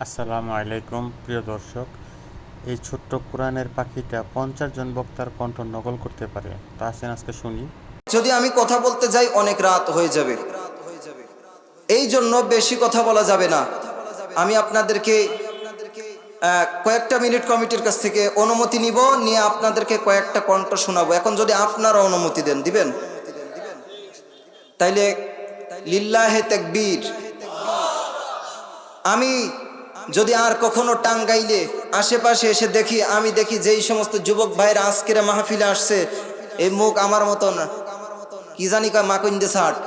আসসালামু আলাইকুম প্রিয় দর্শক। এই ছোট্ট কোরআনের পাখিটা 50 জন বক্তার কণ্ঠ নকল করতে পারে, তা আসেন আজকে শুনি। যদি আমি কথা বলতে যাই অনেক রাত হয়ে যাবে, এই জন্য বেশি কথা বলা যাবে না। আমি আপনাদেরকে কয়েকটা মিনিট কমিটির কাছ থেকে অনুমতি নিব, নিয়ে আপনাদেরকে কয়েকটা কণ্ঠ শোনাবো। এখন যদি আপনারা অনুমতি দিবেন তাইলে লিল্লাহে তাকবীর। আমি যদি আর কখনো টাঙ্গাইলে আশেপাশে এসে আমি দেখি যেই সমস্ত যুবক ভাইরা আজকের মাহফিলে আসছে, এই মুখ আমার মতন কি জানি কয় মাকুইন্দে শার্ট,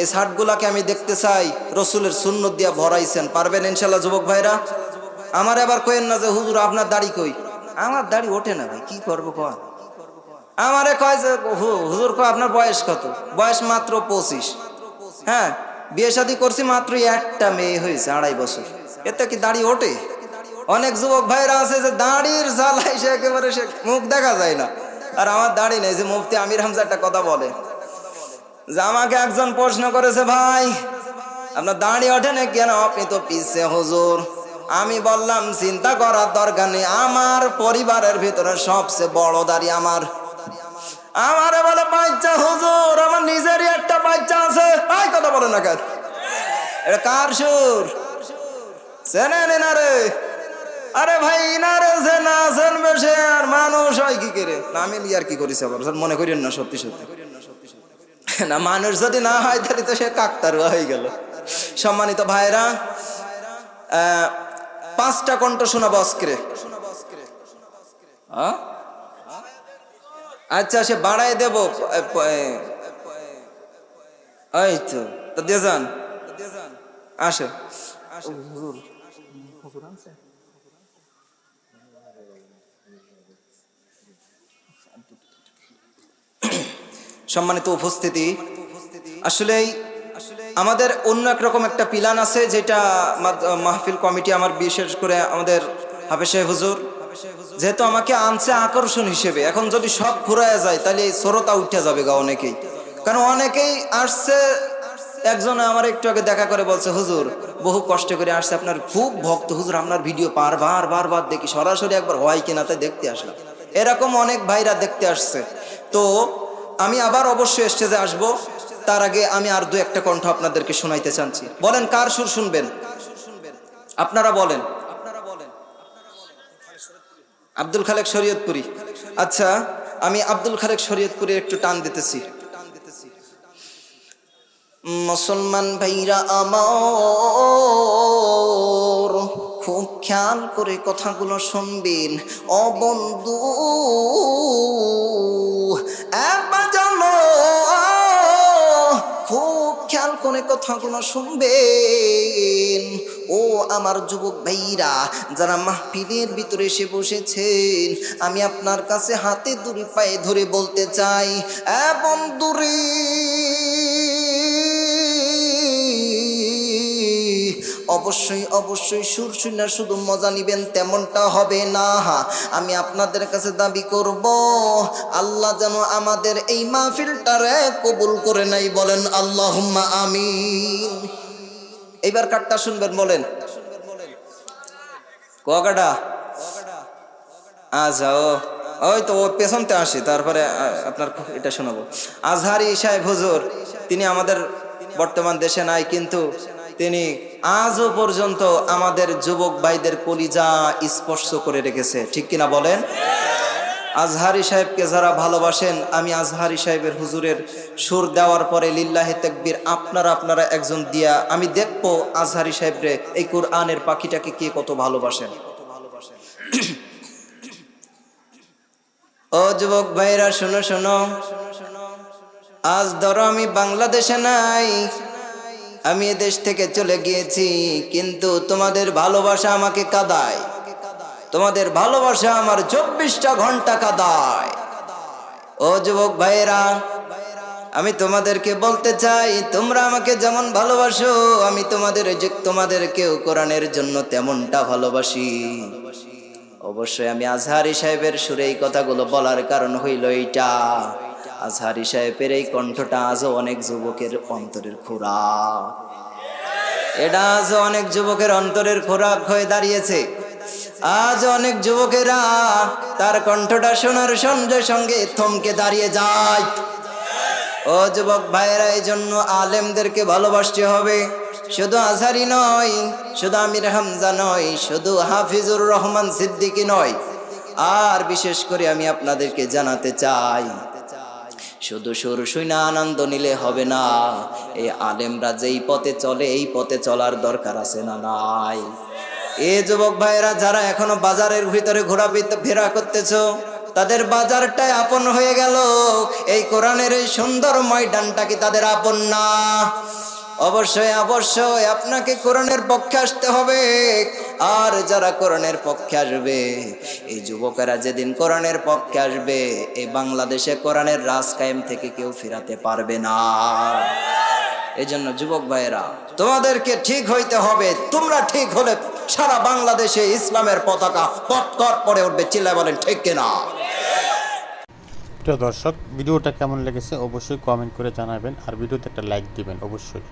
এই শার্টগুলাকে আমি দেখতে চাই রসুলের সুন্নত দিয়া ভরাইছেন। পারবেন ইনশাল্লাহ যুবক ভাইরা? আমার এবার কয়েন না যে হুজুর আপনার দাড়ি কই। আমার দাড়ি ওঠে না ভাই, কি করবো কয়। আমারে কয় যে হুজুর কয় আপনার বয়স কত? বয়স মাত্র 25। হ্যাঁ, বিয়ে শাদী করছি মাত্র একটা মেয়ে হয়েছে, 2.5 বছর। এতে কি দাড়ি ওঠে? অনেক যুবক ভাইরা আছে যে দাড়ির জ্বালাই সে একেবারে সে মুখ দেখা যায় না। আর আমার দাড়ি নেই। যে মুফতি আমির হামজা একটা কথা বলে যে আমাকে একজন প্রশ্ন করেছে, ভাই আপনার দাড়ি ওঠে না কেন? আপনি তো পিছে হুজুর। আমি বললাম চিন্তা করার দরকার নেই, আমার পরিবারের ভিতরে সবচেয়ে বড় দাড়ি আমার। আমারে বলে বাচ্চা হুজুর, আমার নিজেরই একটা বাচ্চা আছে। ভাই কথা বলে না কেন? এটা কার সুর? চেনেন এনারে? আরে ভাই ইনারে যে না চেনবে সে আর মানুষ হয় কি করে? না আমি আর কি করিস আবার মনে করেন না, সত্যি সত্যি না, মানুষ যদি না হয় তাহলে তো সে কাকতারুয়া হয়ে গেল। সম্মানিত ভাইরা, 5টা কণ্ঠ শোনাবো আজকে। আচ্ছা সে বাড়াই দেব। এই তো দিয়ে যান, আসে। সম্মানিত উপস্থিতি, আসলেই আমাদের অন্য একরকম একটা প্ল্যান আছে, যেটা মাহফিল কমিটি আমার, বিশেষ করে আমাদের হাফেজ সাহেব হুজুর যেহেতু আমাকে আনছে আকর্ষণ হিসেবে, এখন যদি সব ফুরায় যায় তাহলে এই শ্রোতা উঠে যাবে গা অনেকেই। কারণ অনেকেই আসছে। একজন আমার একটু আগে দেখা করে বলছে, হুজুর বহু কষ্ট করে আসছে, আপনার খুব ভক্ত হুজুর, আপনার ভিডিও বারবার দেখি, সরাসরি একবার হয় কিনা তাই দেখতে আসলাম। এরকম অনেক ভাইরা দেখতে আসছে। তো আমি আবার অবশ্যই স্টেজে আসবো, তার আগে আমি আর 2-1টা কণ্ঠ আপনাদেরকে শোনাইতে চাচ্ছি। বলেন কার সুর শুনবেন? আপনারা বলেন। আব্দুল খালেক শরীয়তপুরি। আচ্ছা, আমি আব্দুল খালেক শরীয়তপুরি একটু টান দিতেছি। মুসলমান ভাইরা আমার, খুব খেয়াল করে কথাগুলো শুনবেন। ও বন্ধু একবার জানো, খুব খেয়াল করে কথাগুলো শুনবেন। ও আমার যুবক ভাইরা, যারা মাহফিলের ভিতরে এসে বসেছেন, আমি আপনার কাছে হাতে ধরে পায়ে ধরে বলতে চাই, এ বন্ধুরে অবশ্যই সুর শুনে শুধু মজা নিবেন তেমনটা হবে না। আমি আপনাদের কাছে দাবি করব, আল্লাহ যেন আমাদের এই মাহফিলটারে কবুল করে নাই। বলেন আল্লাহুম্মা আমিন। এইবার কাটটা শুনবেন, বলেন কোয়াকাটা। আচ্ছা, ওই তো ও পেছনতে আসে, তারপরে আপনার এটা শোনাবো। আজহারি সাহেব হুজুর, তিনি আমাদের বর্তমান দেশে নাই, কিন্তু তিনি আজও পর্যন্ত আমাদের যুবক ভাইদের কলিজা স্পর্শ করে রেখেছে, ঠিক কিনা বলেন? আজহারি সাহেবকে যারা ভালোবাসেন, আমি আজহারি সাহেবের হুজুরের সুর দেওয়ার পরে লিল্লাহে তাকবীর আপনারা একজন দিয়া আমি দেখবো আজহারি সাহেবরে, এই কোরআনের পাখিটাকে কে কত ভালোবাসেন। ও যুবক ভাইরা শোনো শোনো, আজ ধরো আমি বাংলাদেশে নাই, আমি এ দেশ থেকে চলে গিয়েছি, কিন্তু তোমাদের ভালোবাসা আমাকে কাঁদায়, তোমাদের ভালোবাসা আমার 24টা ঘন্টা কাঁদায়। ও যুবক ভাইয়েরা, আমি তোমাদেরকে বলতে চাই, তোমরা আমাকে যেমন ভালোবাসো, আমি তোমাদেরকেও কোরআনের জন্য তেমনটা ভালোবাসি। অবশ্যই আমি আজহারি সাহেবের সুরে এই কথাগুলো বলার কারণ হইল এইটা, আজহারি সাহেবের এই কণ্ঠটা আজও অনেক যুবকের অন্তরের খোরাক। এটা আজ অনেক যুবকের অন্তরের খোরাক হয়ে দাঁড়িয়েছে। আজ অনেক যুবকেরা তার কণ্ঠটা শোনার সঙ্গে সঙ্গে থমকে দাঁড়িয়ে যায়। ও যুবক ভাইয়েরা, এই জন্য আলেমদেরকে ভালোবাসতে হবে। শুধু আজহারি নয়, শুধু আমির হামজা নয়, শুধু হাফিজুর রহমান সিদ্দিকী নয়, আর বিশেষ করে আমি আপনাদেরকে জানাতে চাই, শুধু সুর শুনে আনন্দ নিলে হবে না। এই আলেমরা যেই পথে চলে এই পথে চলার দরকার আছে না নাই? এই যুবক ভাইয়েরা যারা এখনো বাজারের ভিতরে ঘোরাফেরা করতেছো, তাদের বাজারটাই আপন হয়ে গেল। এই কোরআনের এই সুন্দর ময়দানটা কি তাদের আপন না? অবশ্যই অবশ্যই আপনাকে কোরআনের পক্ষে আসতে হবে। আর যারা কোরআনের পক্ষে আসবে, এই যুবকেরা যেদিন কোরআনের পক্ষে আসবে, এই বাংলাদেশে কোরআনের রাজ কায়েম থেকে কেউ ফিরাতে পারবে না। এই জন্য যুবক ভাইয়েরা, তোমাদেরকে ঠিক হইতে হবে। তোমরা ঠিক হলে সারা বাংলাদেশে ইসলামের পতাকা পটকট পরে উঠবে। চিল্লায় বলেন ঠিক কিনা? প্রিয় দর্শক, ভিডিওটা কেমন লেগেছে অবশ্যই কমেন্ট করে জানাবেন, আর ভিডিওতে একটা লাইক দিবেন অবশ্যই।